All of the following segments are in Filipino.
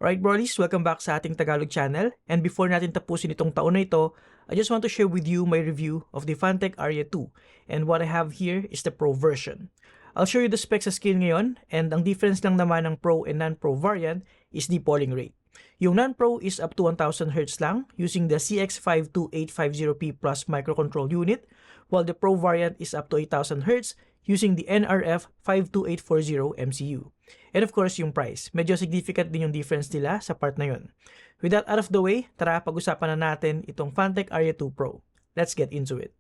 Alright brolies, welcome back sa ating Tagalog channel. And before natin tapusin itong taon na ito, I just want to share with you my review of the Phanteks Aria 2. And what I have here is the Pro version. I'll show you the specs sa scale ngayon, and ang difference lang naman ng Pro and non-Pro variant is the polling rate. Yung non-Pro is up to 1000 Hz lang using the CX52850P Plus microcontrol unit, while the Pro variant is up to 8000 Hz using the NRF 52840 MCU. And of course, yung price. Medyo significant din yung difference nila sa part na yun. With that out of the way, tara pag-usapan na natin itong Phanteks Aria 2 Pro. Let's get into it.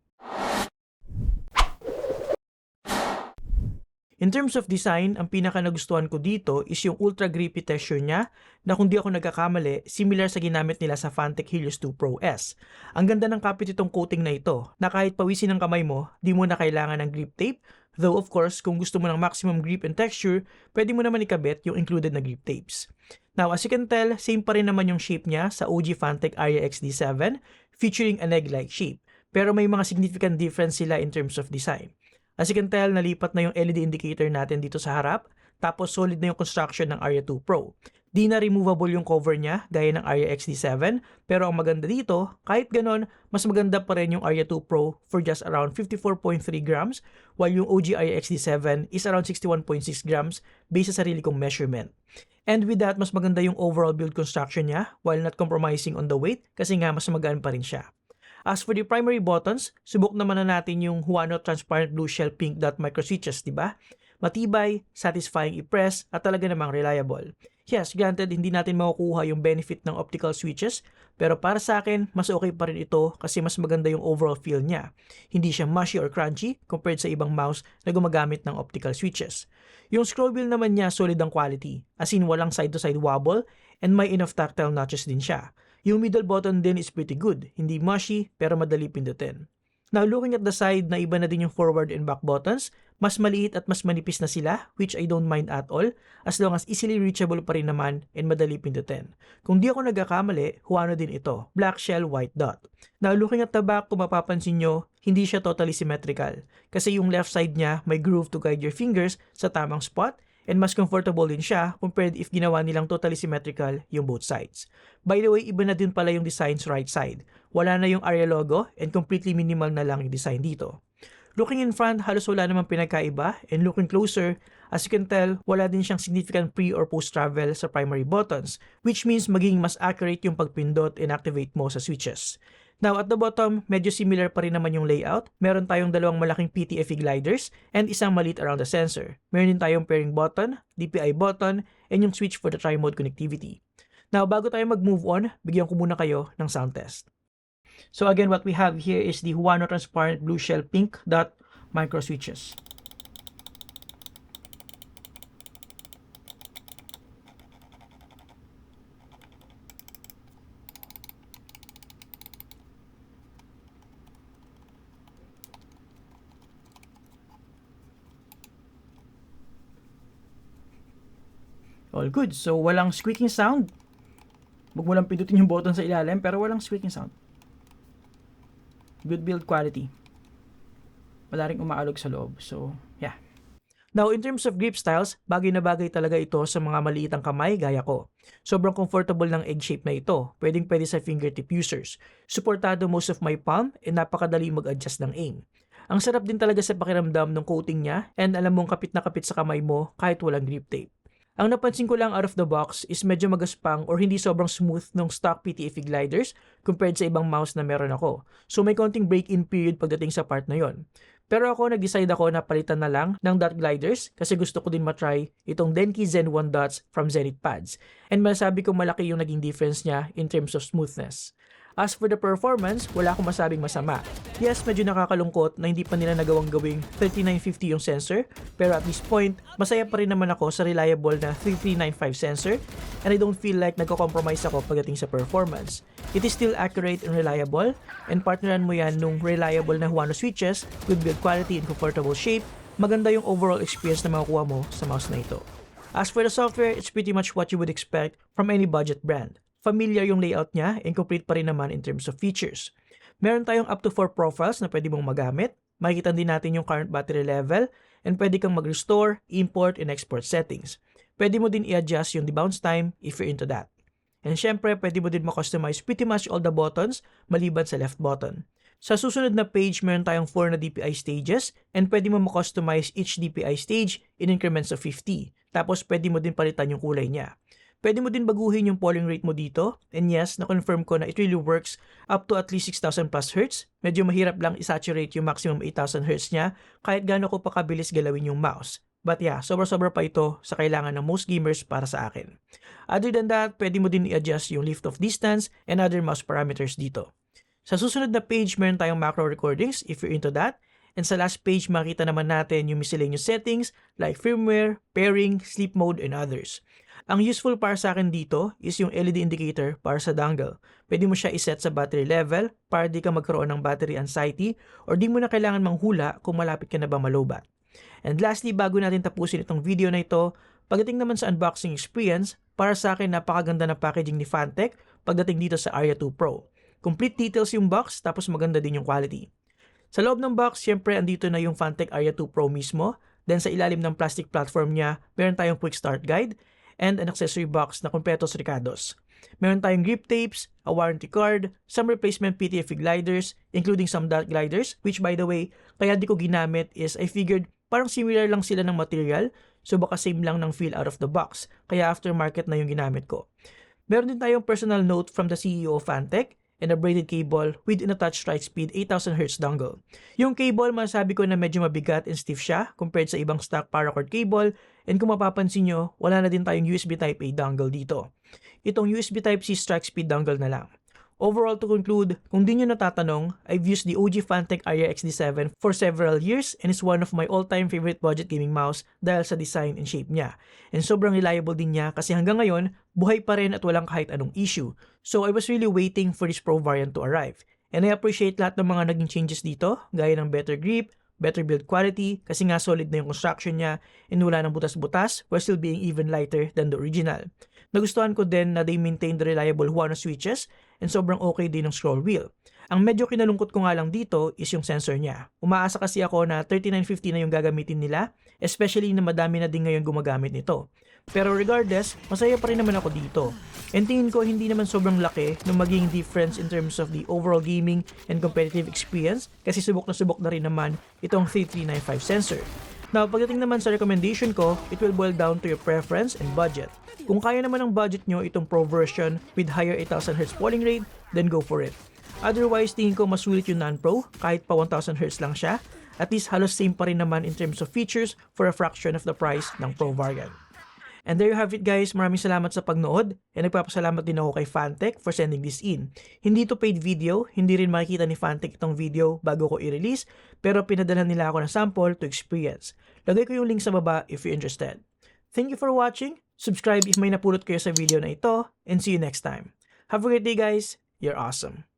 In terms of design, ang pinaka nagustuhan ko dito is yung ultra grippy texture niya na kung di ako nagkakamali, similar sa ginamit nila sa Phanteks Helios 2 Pro S. Ang ganda ng kapit itong coating na ito na kahit pawisin ng kamay mo, di mo na kailangan ng grip tape. Though of course, kung gusto mo ng maximum grip and texture, pwede mo naman ikabit yung included na grip tapes. Now as you can tell, same pa rin naman yung shape niya sa OG Phanteks Aria XD7 featuring an egg-like shape. Pero may mga significant difference sila in terms of design. As you can tell, nalipat na yung LED indicator natin dito sa harap, tapos solid na yung construction ng Aria 2 Pro. Di na removable yung cover niya, gaya ng Aria XD7, pero ang maganda dito, kahit ganon, mas maganda pa rin yung Aria 2 Pro for just around 54.3 grams, while yung OG Aria XD7 is around 61.6 grams based sa sarili kong measurement. And with that, mas maganda yung overall build construction niya, while not compromising on the weight, kasi nga mas magaan pa rin siya. As for the primary buttons, subok naman na natin yung Huano Transparent Blue Shell Pink Dot Micro Switches, diba? Matibay, satisfying i-press, at talaga namang reliable. Yes, granted, hindi natin makukuha yung benefit ng optical switches, pero para sa akin, mas okay pa rin ito kasi mas maganda yung overall feel niya. Hindi siya mushy or crunchy compared sa ibang mouse na gumagamit ng optical switches. Yung scroll wheel naman niya solid ang quality, as in walang side-to-side wobble, and may enough tactile notches din siya. Yung middle button din is pretty good, hindi mushy pero madali pindutin. Now looking at the side, na iba na din yung forward and back buttons, mas maliit at mas manipis na sila, which I don't mind at all, as long as easily reachable pa rin naman and madali pindutin. Kung di ako nagkakamali, Huano din ito, black shell white dot. Now looking at the back, kung mapapansin nyo, hindi siya totally symmetrical, kasi yung left side niya may groove to guide your fingers sa tamang spot, and mas comfortable din siya compared if ginawa nilang totally symmetrical yung both sides. By the way, iba na din pala yung design sa right side. Wala na yung Aria logo and completely minimal na lang yung design dito. Looking in front, halos wala namang pinagkaiba, and looking closer, as you can tell, wala din siyang significant pre or post travel sa primary buttons, which means magiging mas accurate yung pagpindot and activate mo sa switches. Now at the bottom, medyo similar pa rin naman yung layout. Meron tayong dalawang malaking PTFE gliders and isang maliit around the sensor. Meron din tayong pairing button, DPI button, and yung switch for the tri-mode connectivity. Now bago tayo mag-move on, bigyan ko muna kayo ng sound test. So again, what we have here is the Huano Transparent Blue Shell Pink Dot Micro Switches. All good. So, walang squeaking sound. Huwag mo lang pindutin yung button sa ilalim, pero walang squeaking sound. Good build quality. Wala ring umaalog sa loob. So, yeah. Now, in terms of grip styles, bagay na bagay talaga ito sa mga maliitang kamay gaya ko. Sobrang comfortable ng egg shape na ito. Pwedeng-pwede sa fingertip users. Suportado most of my palm, and napakadali mag-adjust ng aim. Ang sarap din talaga sa pakiramdam ng coating niya, and alam mong kapit na kapit sa kamay mo kahit walang grip tape. Ang napansin ko lang out of the box is medyo magaspang or hindi sobrang smooth ng stock PTFE gliders compared sa ibang mouse na meron ako. So may konting break-in period pagdating sa part na yon. Pero ako nag-decide ako na palitan na lang ng dot gliders kasi gusto ko din matry itong Denki Zen 1 dots from Zenith Pads. And masasabi ko malaki yung naging difference niya in terms of smoothness. As for the performance, wala akong masabing masama. Yes, medyo nakakalungkot na hindi pa nila nagawang gawing 3950 yung sensor, pero at this point, masaya pa rin naman ako sa reliable na 3395 sensor, and I don't feel like nagko-compromise ako pagdating sa performance. It is still accurate and reliable, and partneran mo yan nung reliable na Huano switches with build quality and comfortable shape, maganda yung overall experience na makukuha mo sa mouse na ito. As for the software, it's pretty much what you would expect from any budget brand. Familiar yung layout niya and complete pa rin naman in terms of features. Meron tayong up to 4 profiles na pwede mong magamit. Makikita din natin yung current battery level and pwede kang mag-restore, import, and export settings. Pwede mo din i-adjust yung debounce time if you're into that. And syempre, pwede mo din ma-customize pretty much all the buttons maliban sa left button. Sa susunod na page, meron tayong 4 na DPI stages and pwede mo ma-customize each DPI stage in increments of 50. Tapos pwede mo din palitan yung kulay niya. Pwede mo din baguhin yung polling rate mo dito. And yes, na-confirm ko na it really works up to at least 6,000 plus Hz. Medyo mahirap lang i-saturate yung maximum 8,000 Hz niya kahit gaano ko pa kabilis galawin yung mouse. But yeah, sobra-sobra pa ito sa kailangan ng most gamers para sa akin. Other than that, pwede mo din i-adjust yung lift off distance and other mouse parameters dito. Sa susunod na page, meron tayong macro recordings if you're into that. And sa last page, makita naman natin yung miscellaneous settings like firmware, pairing, sleep mode, and others. Ang useful para sa akin dito is yung LED indicator para sa dongle. Pwede mo siya iset sa battery level para di ka magkaroon ng battery anxiety or di mo na kailangan manghula kung malapit ka na ba malobat. And lastly, bago natin tapusin itong video na ito, pagdating naman sa unboxing experience, para sa akin napakaganda ng packaging ni Phantek pagdating dito sa Aria 2 Pro. Complete details yung box, tapos maganda din yung quality. Sa loob ng box, syempre andito na yung Phantek Aria 2 Pro mismo. Then sa ilalim ng plastic platform niya, meron tayong quick start guide and an accessory box na kompletos ricados. Meron tayong grip tapes, a warranty card, some replacement PTFE gliders, including some dot gliders, which by the way, kaya di ko ginamit is I figured parang similar lang sila ng material, so baka same lang ng feel out of the box, kaya aftermarket na yung ginamit ko. Meron din tayong personal note from the CEO of Phantek and a braided cable with an attached strike speed 8,000 Hz dongle. Yung cable, masabi ko na medyo mabigat and stiff siya compared sa ibang stock paracord cable, and kung mapapansin nyo, wala na din tayong USB Type-A dongle dito. Itong USB Type-C strike speed dongle na lang. Overall, to conclude, kung di nyo natatanong, I've used the OG Phantek Aria XD7 for several years and is one of my all-time favorite budget gaming mouse dahil sa design and shape niya. And sobrang reliable din niya kasi hanggang ngayon, buhay pa rin at walang kahit anong issue. So I was really waiting for this Pro variant to arrive. And I appreciate lahat ng mga naging changes dito, gaya ng better grip, better build quality, kasi nga solid na yung construction niya and wala ng butas-butas while still being even lighter than the original. Nagustuhan ko din na they maintain the reliable Huano switches and sobrang okay din ng scroll wheel. Ang medyo kinalungkot ko nga lang dito is yung sensor niya. Umaasa kasi ako na 3950 na yung gagamitin nila, especially na madami na din ngayon gumagamit nito. Pero regardless, masaya pa rin naman ako dito. And tingin ko hindi naman sobrang laki ng maging difference in terms of the overall gaming and competitive experience kasi subok na rin naman itong 3395 sensor. Now, pagdating naman sa recommendation ko, it will boil down to your preference and budget. Kung kaya naman ng budget nyo itong Pro version with higher 8,000 Hz polling rate, then go for it. Otherwise, tingin ko mas sulit yung non-Pro kahit pa 1,000 Hz lang siya. At least halos same pa rin naman in terms of features for a fraction of the price ng Pro variant. And there you have it guys, maraming salamat sa pagnood and nagpapasalamat din ako kay Phantek for sending this in. Hindi to paid video, hindi rin makikita ni Phantek itong video bago ko i-release, pero pinadala nila ako ng sample to experience. Lagay ko yung link sa baba if you're interested. Thank you for watching, subscribe if may napulot kayo sa video na ito, and see you next time. Have a great day guys, you're awesome.